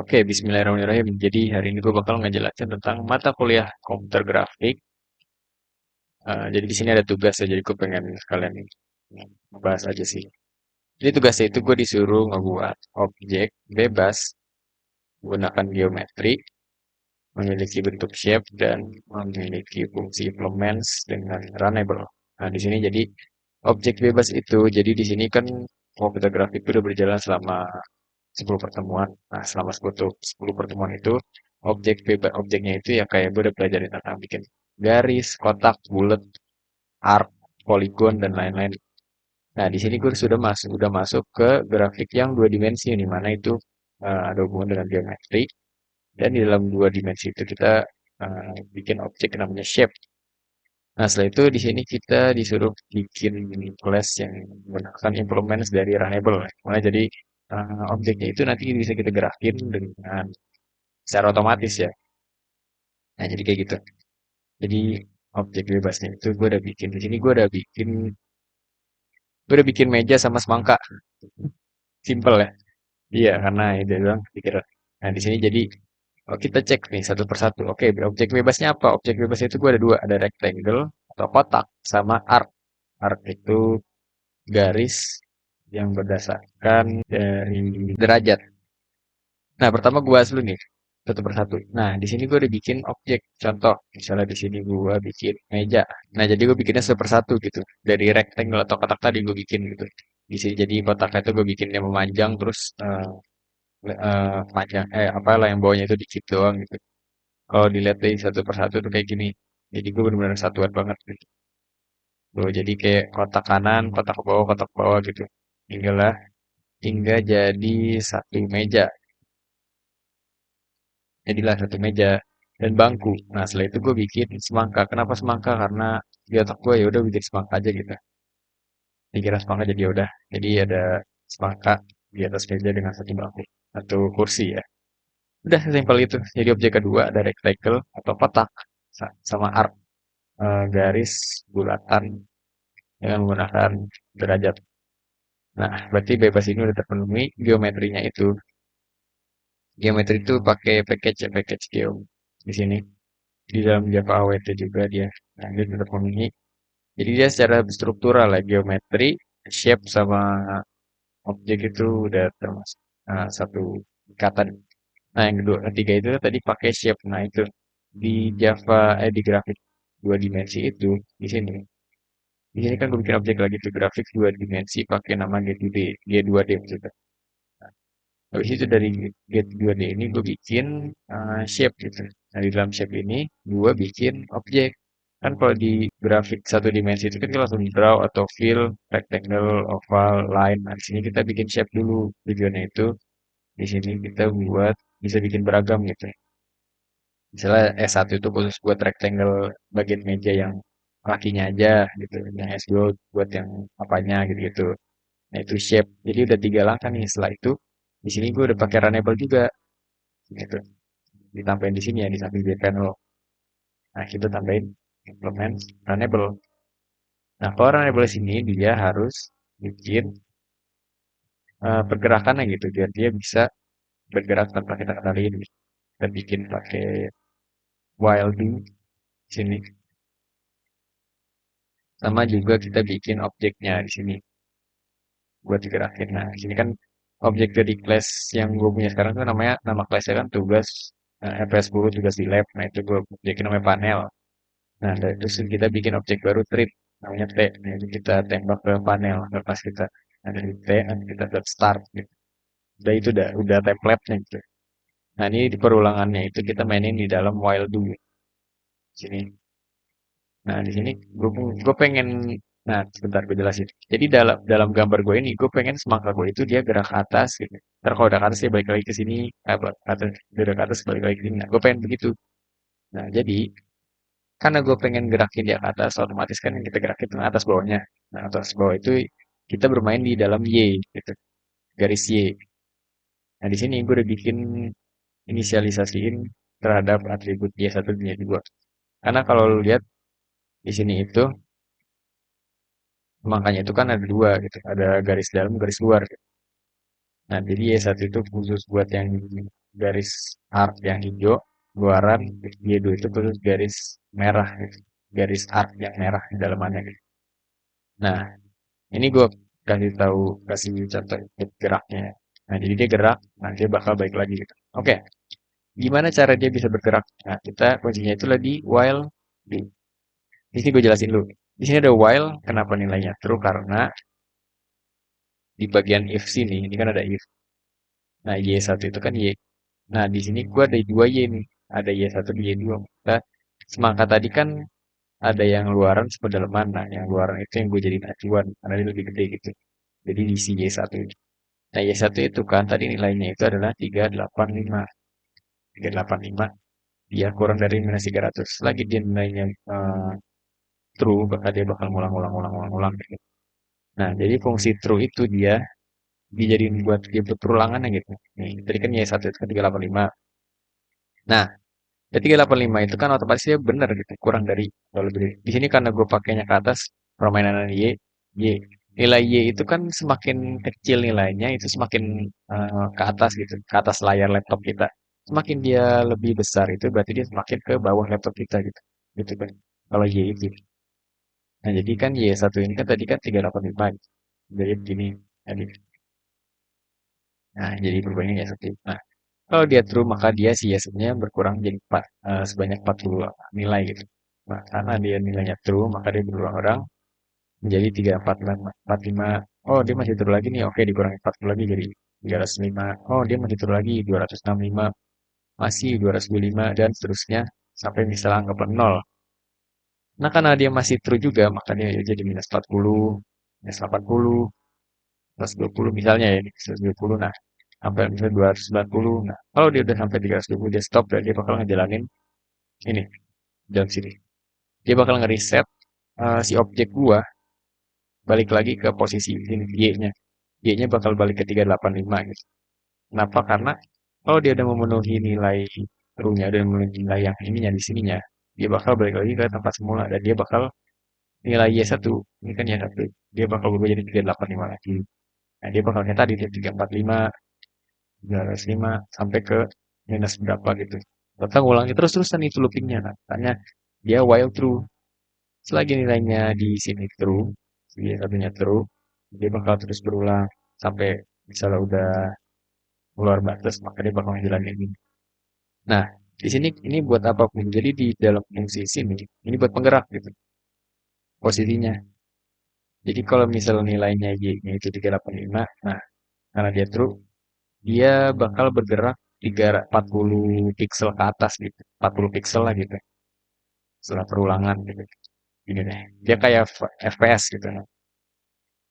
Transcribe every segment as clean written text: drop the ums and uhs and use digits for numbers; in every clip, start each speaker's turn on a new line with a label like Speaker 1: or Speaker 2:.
Speaker 1: Oke, bismillahirrahmanirrahim. Jadi hari ini gue bakal ngejelasin tentang mata kuliah komputer grafik. Jadi di sini ada tugas ya, jadi gue pengen sekalian bahas aja sih. Jadi tugasnya itu gue disuruh ngebuat objek bebas menggunakan geometri, memiliki bentuk shape dan memiliki fungsi implements dengan runnable. Nah, di sini jadi objek bebas itu, jadi di sini kan komputer grafik itu udah berjalan selama 10 pertemuan. Nah, selama 10 pertemuan itu, objeknya itu ya kayak gue udah pelajarin tentang bikin garis, kotak, bulat, arc, poligon, dan lain-lain. Nah, di sini gue udah masuk ke grafik yang dua dimensi, di mana itu ada hubungan dengan geometri. Dan di dalam dua dimensi itu kita bikin objek yang namanya shape. Nah, setelah itu di sini kita disuruh bikin class yang menggunakan implements dari Runnable. Mulai jadi objeknya itu nanti bisa kita gerakin dengan secara otomatis ya. Nah, jadi kayak gitu. Jadi objek bebasnya itu gue udah bikin di sini gue udah bikin meja sama semangka. Simple ya. Iya, karena itu doang pikir. Nah, di sini jadi kita cek nih satu persatu. Oke, objek bebasnya apa? Objek bebasnya itu gue ada dua, ada rectangle atau kotak sama arc. Arc itu garis yang berdasarkan dari derajat. Nah, pertama gue bahas dulu nih satu persatu. Nah, di sini gue udah bikin objek. Contoh, misalnya di sini gue bikin meja. Nah, jadi gue bikinnya satu persatu gitu. Dari rectangle atau kotak tadi gue bikin gitu. Di sini jadi kotaknya itu gue bikinnya memanjang terus panjang apalah yang bawahnya itu dikit doang gitu. Kalau dilihat dari satu persatu tuh kayak gini. Jadi gue benar-benar satuan banget gitu. Tuh, jadi kayak kotak bawah gitu. Hingga jadi satu meja. Jadilah satu meja dan bangku. Nah, setelah itu gue bikin semangka. Kenapa semangka? Karena di otak gue ya udah bikin semangka aja gitu. Dikira semangka jadi ya udah. Jadi ada semangka di atas meja dengan satu bangku atau kursi ya. Udah sesimpel itu. Jadi objek kedua ada rectangle atau kotak sama arc, garis bulatan dengan menggunakan derajat. Nah, berarti bebas ini udah terpenuhi geometrinya itu. Geometri itu pakai package geo di sini. Di dalam Java AWT juga dia. Nah, dia tetap memiliki. Jadi dia secara struktural ya, geometri, shape sama objek itu udah termasuk satu ikatan. Nah, yang kedua, ketiga itu tadi pakai shape. Nah, itu di di grafik dua dimensi itu di sini. Di sini kan gue bikin objek lagi tuh grafik dua dimensi pakai nama G2D, G2D maksudnya. Habis itu dari get 2D ini gue bikin shape gitu. Nah, di dalam shape ini gue bikin objek. Kan kalau di grafik satu dimensi itu kan kita langsung draw atau fill, rectangle, oval, line. Nah, di sini kita bikin shape dulu. Tujuannya itu di sini kita bisa bikin beragam gitu. Misalnya S1 itu khusus buat rectangle bagian meja yang kakinya aja gitu. Yang S2 buat yang apanya gitu-gitu. Nah, itu shape. Jadi udah tiga langkah nih. Setelah itu di sini gue udah pakai runnable juga gitu. Ditambahin di sini ya di samping di panel. Nah, kita tambahin implement runnable. Nah, kalau runnable sini dia harus bikin pergerakannya gitu biar dia bisa bergerak tanpa kita kenalin. Kita bikin pakai while do di sini. Sama juga kita bikin objeknya di sini buat digerakin. Nah, di sini kan objek dari class yang gue punya sekarang tuh nama classnya kan tugas FS10 tugas di lab. Nah, itu gue bikin namanya panel. Nah, dari itu kita bikin objek baru trip namanya T. Nah, itu kita tembak ke panel lepas kita ada di T, nanti kita buat start gitu. Udah itu udah template-nya gitu. Nah, ini di perulangannya itu kita mainin di dalam while do sini. Nah, di sini gue pengen nah sebentar gue jelasin. Jadi dalam dalam gambar gue ini gue pengen semangka gue itu dia gerak ke atas gitu. Ntar kalau udah ke atas dia balik lagi ke sini, apa atas dia udah ke atas balik lagi ke sini. Nah, gue pengen begitu. Nah, jadi karena gue pengen gerakin dia ke atas, otomatis kan yang kita gerakin ke atas bawahnya. Nah, atas bawah itu kita bermain di dalam Y, gitu, garis Y. Nah, di sini gue udah bikin inisialisasiin terhadap atribut Y1 dan Y2. Karena kalau lu lihat di sini itu, makanya itu kan ada dua gitu, ada garis dalam, garis luar. Gitu. Nah, jadi Y1 itu khusus buat yang garis arc yang hijau, luaran Y2 itu khusus garis merah gitu. Garis arc yang merah di dalamannya gitu. Nah, ini gue kasih contoh geraknya. Nah, jadi dia gerak, nah dia bakal balik lagi gitu. Oke, gimana cara dia bisa bergerak? Nah, kita kuncinya itu di while di. Di sini gue jelasin dulu. Di sini ada while, kenapa nilainya true? Karena di bagian if sini, ini kan ada if. Nah, Y1 itu kan Y. Nah, di sini gua ada dua Y nih. Ada Y1 dan Y2. Nah, semangka tadi kan ada yang luaran sama daleman. Nah, yang luaran itu yang gue jadiin acuan. Karena dia lebih gede gitu. Jadi diisi Y1 ini. Nah, Y1 itu kan tadi nilainya itu adalah 385. 385. Dia kurang dari minus 300. Lagi dia nilainya true, dia bakal ngulang-ngulang gitu. Nah, jadi fungsi true itu dijadiin buat dia berulangannya gitu. Nih, tadi kan Y1 itu kan 385. Nah, ya 385 itu kan otomatis dia benar gitu, kurang dari kalau lebih. Di sini karena gue pakainya ke atas permainan Y, nilai Y itu kan semakin kecil nilainya itu semakin ke atas gitu, ke atas layar laptop kita. Semakin dia lebih besar itu berarti dia semakin ke bawah laptop kita gitu. Gitu kan. Kalau Y itu. Nah, jadi kan Y1 ini kan tadi kan 385 gitu. Jadi begini. Jadi, nah, jadi perubahannya Y1. Nah, kalau dia true maka dia sia-sianya berkurang jadi sebanyak 40 nilai gitu. Nah, karena dia nilainya true maka dia berulang-ulang menjadi 345. Oh, dia masih true lagi nih. Oke, dikurangi 40 lagi jadi 305. Oh, dia masih true lagi 265. Masih 225 dan seterusnya sampai misalnya angka 0. Nah, karena dia masih true juga maka dia jadi minus 40, minus 80, plus 20 misalnya ya, 120. Nah, sampai misalnya 290. Nah, kalau dia udah sampai 320 dia stop dan dia bakal ngejalanin ini dalam sini. Dia bakal ngereset si objek gua balik lagi ke posisi ini Y-nya. Y-nya bakal balik ke 385 gitu. Kenapa? Karena kalau dia udah memenuhi nilai true-nya dan memenuhi nilai yang ininya di sininya, dia bakal balik lagi ke tempat semula dan dia bakal nilai Y1, ini kan Y1, dia bakal berubah jadi 385 lagi. Nah, dia bakal kayak tadi dia 345, 305 sampai ke minus berapa gitu. Total ulangi terus-terusan itu loopingnya. Nah, makanya dia while true. Selagi nilainya di sini true, dia satunya true, dia bakal terus berulang sampai misalnya udah keluar batas, maka dia bakal ngejalanin ini. Nah, di sini ini buat apapun. Jadi di dalam fungsi sini, ini buat penggerak gitu, posisinya. Jadi kalau misal nilainya Y-nya itu 385, nah, karena dia true, dia bakal bergerak 340 pixel ke atas gitu. 40 pixel lah gitu. Setelah perulangan gitu. Ini deh. Dia kayak FPS gitu.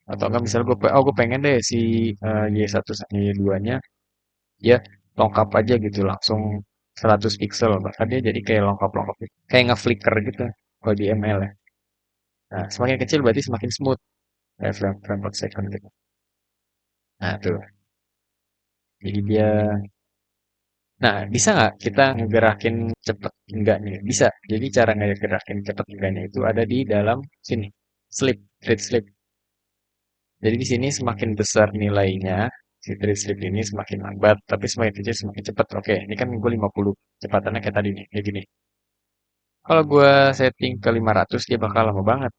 Speaker 1: Atau enggak misalnya gue pengen deh si Y1 sama Y2-nya ya lengkap aja gitu langsung 100 pixel bahkan dia jadi kayak lengkap-lengkap gitu. Kayak nge-flicker gitu kalau di ML ya. Nah, semakin kecil berarti semakin smooth kayak frame per second gitu. Nah, tuh. Jadi dia nah, bisa nggak kita ngegerakin cepet enggaknya? Bisa. Jadi cara ngegerakin cepet enggaknya itu ada di dalam sini. Sleep, read sleep. Jadi di sini semakin besar nilainya, si trade slip ini semakin lambat, tapi semakin kecil semakin cepat. Oke, ini kan gue 50, kecepatannya kayak tadi nih, kayak gini. Kalau gue setting ke 500, dia bakal lama banget.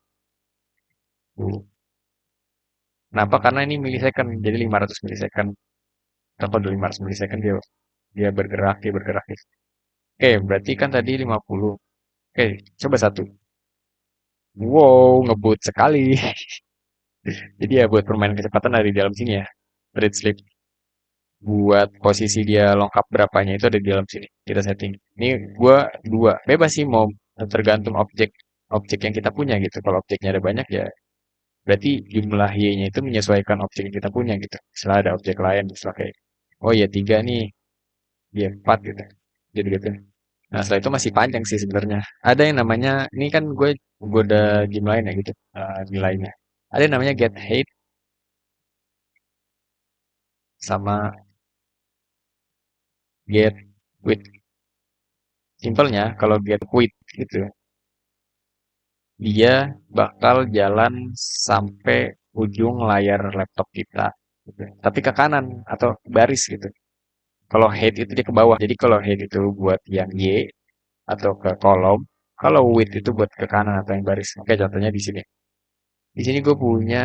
Speaker 1: Kenapa? Karena ini millisecond, jadi 500 millisecond. Kalau 500 millisecond dia bergerak, dia bergerak. Oke, berarti kan tadi 50. Oke, coba satu. Wow, ngebut sekali. Jadi ya buat permainan kecepatan dari dalam sini ya. Trade slip. Buat posisi dia lengkap berapanya itu ada di dalam sini kita setting. Ini gua dua bebas sih mau tergantung objek yang kita punya gitu. Kalau objeknya ada banyak ya berarti jumlah y-nya itu menyesuaikan objek yang kita punya gitu. Setelah ada objek lain misalnya kayak oh ya tiga nih dia empat gitu jadi gitu. Nah setelah itu masih panjang sih sebenarnya. Ada yang namanya ini kan gue udah game lain ya gitu nilainya. Ada yang namanya get height sama get width. Simpelnya kalau get width gitu dia bakal jalan sampai ujung layar laptop kita gitu. Tapi ke kanan atau baris gitu. Kalau height itu dia ke bawah. Jadi kalau height itu buat yang Y atau ke kolom, kalau width itu buat ke kanan atau yang baris. Oke, contohnya di sini. Di sini gue punya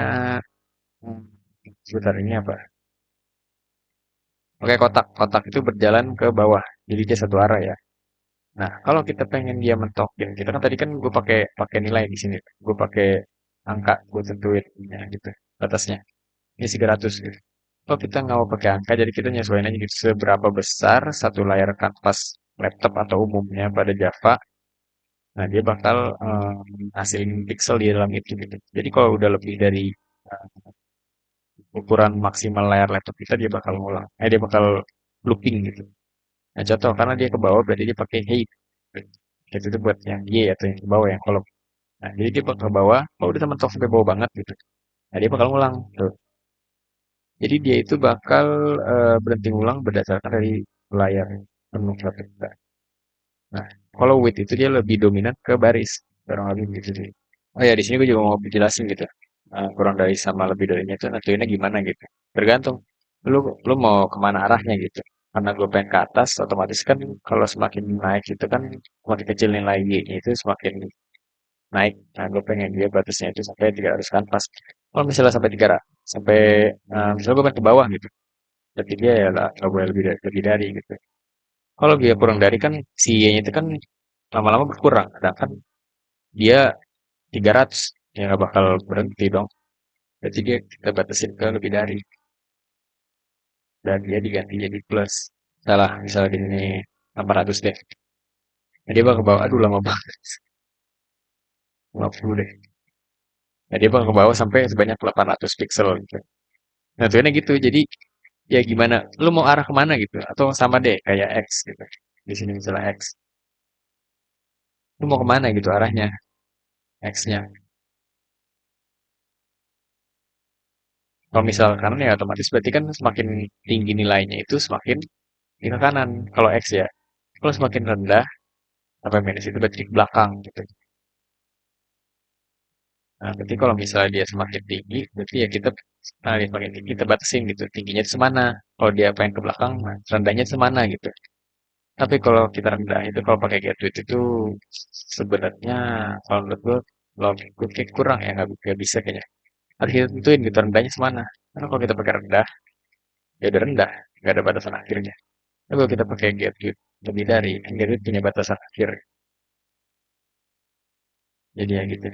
Speaker 1: hmm, sebentar ini apa? Oke, kotak. Kotak itu berjalan ke bawah. Jadi dia satu arah ya. Nah, kalau kita pengen dia mentokin, kita kan tadi kan gue pakai pakai nilai di sini. Gue pakai angka, gue tentuin ya, gitu batasnya. Ini 300 gitu. Kalau kita nggak mau pakai angka, jadi kita nyesuaiin aja gitu seberapa besar satu layar kanvas laptop atau umumnya pada Java. Nah, dia bakal hasilin pixel di dalam itu gitu. Jadi kalau udah lebih dari eh, ukuran maksimal layar laptop kita, dia bakal ngulang. Dia bakal looping gitu. Nah, contoh karena dia ke bawah berarti dia pakai height. Height itu buat yang Y atau yang ke bawah yang kolom. Nah, jadi dia bakal ke bawah, kalau udah mentok sampai bawah banget gitu. Nah, dia bakal ngulang. Tuh. Jadi dia itu bakal berhenti ngulang berdasarkan dari layar penuh laptop kita. Nah, kalau width itu dia lebih dominan ke baris. Kurang lebih gitu sih. Oh ya, di sini gue juga mau jelasin gitu. Kurang dari sama lebih darinya itu nentuinnya gimana gitu. Tergantung lu mau kemana arahnya gitu. Karena gue pengen ke atas, otomatis kan kalau semakin naik itu kan semakin kecil nilai Y-nya itu semakin naik. Nah, gue pengen dia batasnya itu sampai 300 kan pas. Kalau misalnya sampai 300, sampai misalnya gue pengen ke bawah gitu. Berarti dia ya lah nggak boleh lebih dari gitu. Kalau dia kurang dari kan si Y-nya itu kan lama-lama berkurang. Sedangkan dia 300 ya nggak bakal berhenti dong. Berarti dia kita batasin ke lebih dari dan dia diganti jadi plus. Salah, misalnya di sini 800 deh. Nah, dia bakal ke bawah, aduh lama banget, 50 deh. Nah, dia bakal ke bawah sampai sebanyak 800 pixel gitu. Nah, tujuannya gitu. Jadi ya gimana? Lu mau arah kemana gitu? Atau sama deh kayak X gitu. Di sini misalnya X. Lu mau kemana gitu arahnya? X-nya. Kalau misal kanan ya otomatis berarti kan semakin tinggi nilainya itu semakin di ke kanan. Kalau X ya. Kalau semakin rendah sampai minus itu berarti ke belakang gitu. Nah, berarti kalau misalnya dia semakin tinggi, berarti ya kita dia semakin tinggi kita batasin gitu. Tingginya itu semana. Kalau dia pengen ke belakang, nah, rendahnya semana gitu. Tapi kalau kita rendah itu kalau pakai Gateway itu sebenarnya kalau menurut gue logik kayak kurang ya nggak bisa kayaknya. Harus kita tentuin gitu rendahnya semana. Karena kalau kita pakai rendah ya udah rendah, nggak ada batasan akhirnya. Tapi kalau kita pakai Gateway lebih dari, kan Gateway punya batasan akhir. Jadi ya gitu.